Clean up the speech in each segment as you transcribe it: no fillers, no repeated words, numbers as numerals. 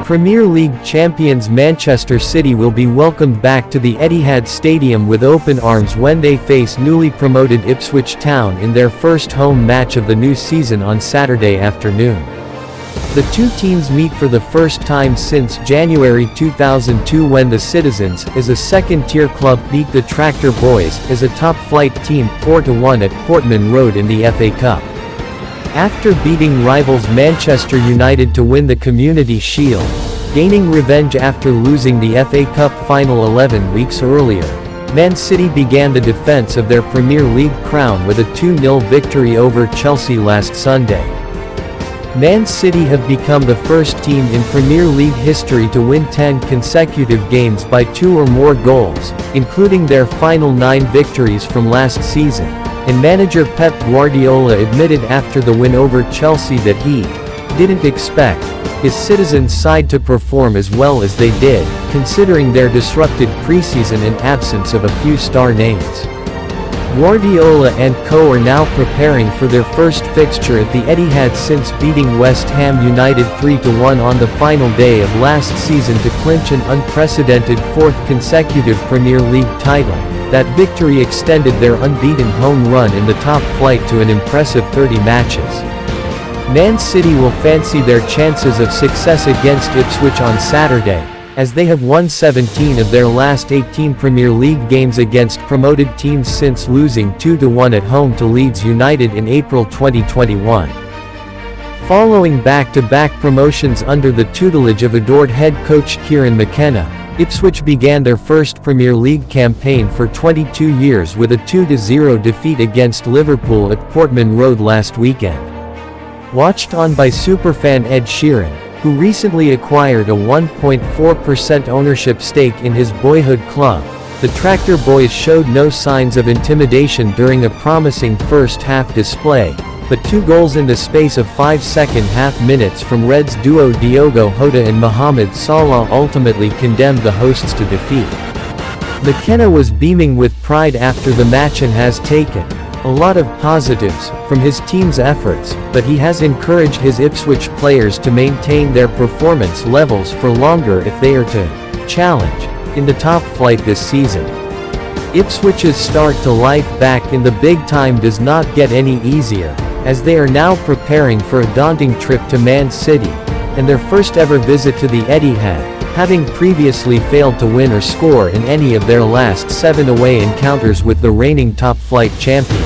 Premier League champions Manchester City will be welcomed back to the Etihad Stadium with open arms when they face newly promoted Ipswich Town in their first home match of the new season on Saturday afternoon. The two teams meet for the first time since January 2002 when the Citizens, as a second-tier club, beat the Tractor Boys, as a top-flight team, 4-1 at Portman Road in the FA Cup. After beating rivals Manchester United to win the Community Shield, gaining revenge after losing the FA Cup final 11 weeks earlier, Man City began the defense of their Premier League crown with a 2-0 victory over Chelsea last Sunday. Man City have become the first team in Premier League history to win 10 consecutive games by 2 or more goals, including their final 9 victories from last season, and manager Pep Guardiola admitted after the win over Chelsea that he didn't expect his Citizens side to perform as well as they did, considering their disrupted preseason and absence of a few star names. Guardiola and co are now preparing for their first fixture at the Etihad since beating West Ham United 3-1 on the final day of last season to clinch an unprecedented 4th consecutive Premier League title. That victory extended their unbeaten home run in the top flight to an impressive 30 matches. Man City will fancy their chances of success against Ipswich on Saturday, as they have won 17 of their last 18 Premier League games against promoted teams since losing 2-1 at home to Leeds United in April 2021. Following back-to-back promotions under the tutelage of adored head coach Kieran McKenna, Ipswich began their first Premier League campaign for 22 years with a 2-0 defeat against Liverpool at Portman Road last weekend. Watched on by superfan Ed Sheeran, who recently acquired a 1.4% ownership stake in his boyhood club, the Tractor Boys showed no signs of intimidation during a promising first-half display, but 2 goals in the space of 5 second-half minutes from Reds duo Diogo Jota and Mohamed Salah ultimately condemned the hosts to defeat. McKenna was beaming with pride after the match and has taken a lot of positives from his team's efforts, but he has encouraged his Ipswich players to maintain their performance levels for longer if they are to challenge in the top flight this season. Ipswich's start to life back in the big time does not get any easier, as they are now preparing for a daunting trip to Man City, and their first ever visit to the Etihad, having previously failed to win or score in any of their last 7 away encounters with the reigning top-flight champions.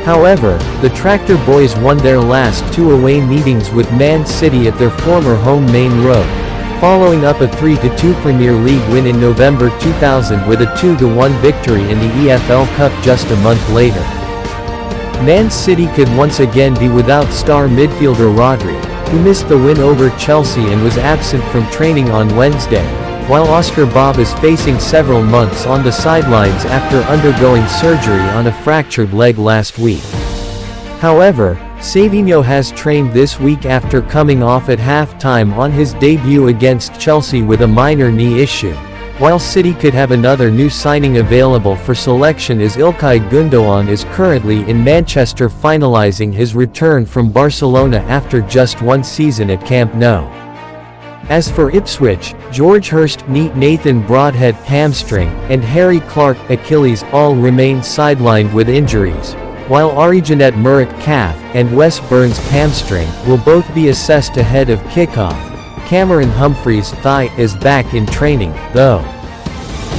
However, the Tractor Boys won their last 2 away meetings with Man City at their former home Main Road, following up a 3-2 Premier League win in November 2000 with a 2-1 victory in the EFL Cup just a month later. Man City could once again be without star midfielder Rodri, who missed the win over Chelsea and was absent from training on Wednesday, while Oscar Bob is facing several months on the sidelines after undergoing surgery on a fractured leg last week. However, Savinho has trained this week after coming off at half-time on his debut against Chelsea with a minor knee issue, while City could have another new signing available for selection as Ilkay Gundogan is currently in Manchester finalising his return from Barcelona after just 1 season at Camp Nou. As for Ipswich, George Hurst knee, Nathan Broadhead hamstring, and Harry Clark Achilles all remain sidelined with injuries, while Origenet Muric calf and Wes Burns hamstring will both be assessed ahead of kickoff. Cameron Humphreys' thigh is back in training, though.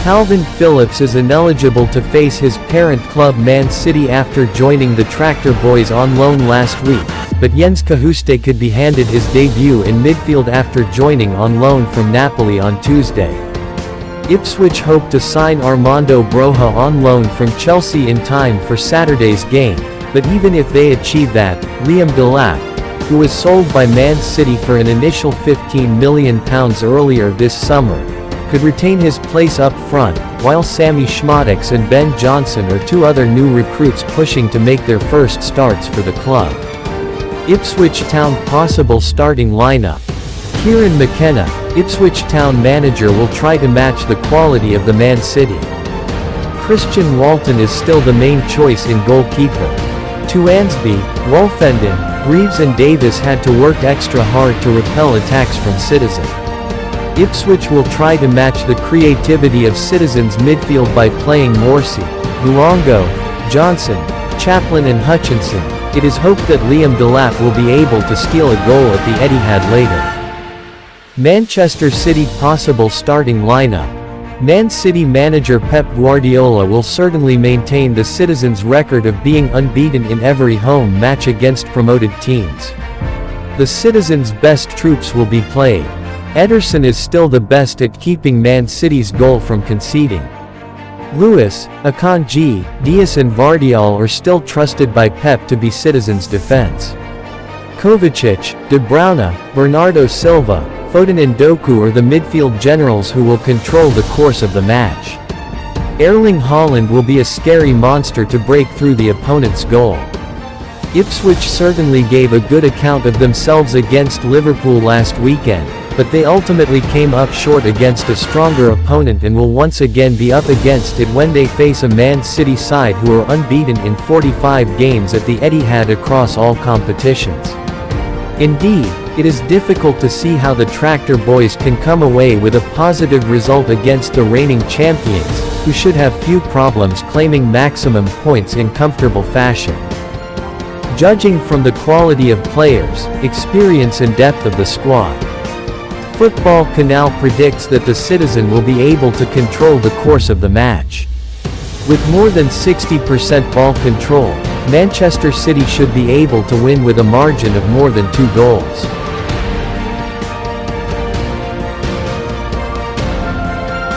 Calvin Phillips is ineligible to face his parent club Man City after joining the Tractor Boys on loan last week, but Jens Kahuste could be handed his debut in midfield after joining on loan from Napoli on Tuesday. Ipswich hope to sign Armando Broja on loan from Chelsea in time for Saturday's game, but even if they achieve that, Liam Delap, who was sold by Man City for an initial £15 million earlier this summer, could retain his place up front, while Sammy Schmadix and Ben Johnson are 2 other new recruits pushing to make their first starts for the club. Ipswich Town possible starting lineup. Kieran McKenna, Ipswich Town manager, will try to match the quality of the Man City. Christian Walton is still the main choice in goalkeeper. Tuansby, Wolfenden, Reeves and Davis had to work extra hard to repel attacks from Citizen. Ipswich will try to match the creativity of Citizen's midfield by playing Morsey, Luongo, Johnson, Chaplin and Hutchinson. It is hoped that Liam Delap will be able to steal a goal at the Etihad later. Manchester City possible starting lineup. Man City manager Pep Guardiola will certainly maintain the Citizens' record of being unbeaten in every home match against promoted teams. The Citizens' best troops will be played. Ederson is still the best at keeping Man City's goal from conceding. Lewis, Akanji, Dias and Vardiol are still trusted by Pep to be Citizens' defense. Kovacic, De Bruyne, Bernardo Silva, Foden and Doku are the midfield generals who will control the course of the match. Erling Haaland will be a scary monster to break through the opponent's goal. Ipswich certainly gave a good account of themselves against Liverpool last weekend, but they ultimately came up short against a stronger opponent and will once again be up against it when they face a Man City side who are unbeaten in 45 games at the Etihad across all competitions. Indeed, it is difficult to see how the Tractor Boys can come away with a positive result against the reigning champions, who should have few problems claiming maximum points in comfortable fashion. Judging from the quality of players, experience and depth of the squad, Football Canal predicts that the Citizen will be able to control the course of the match. With more than 60% ball control, Manchester City should be able to win with a margin of more than 2 goals.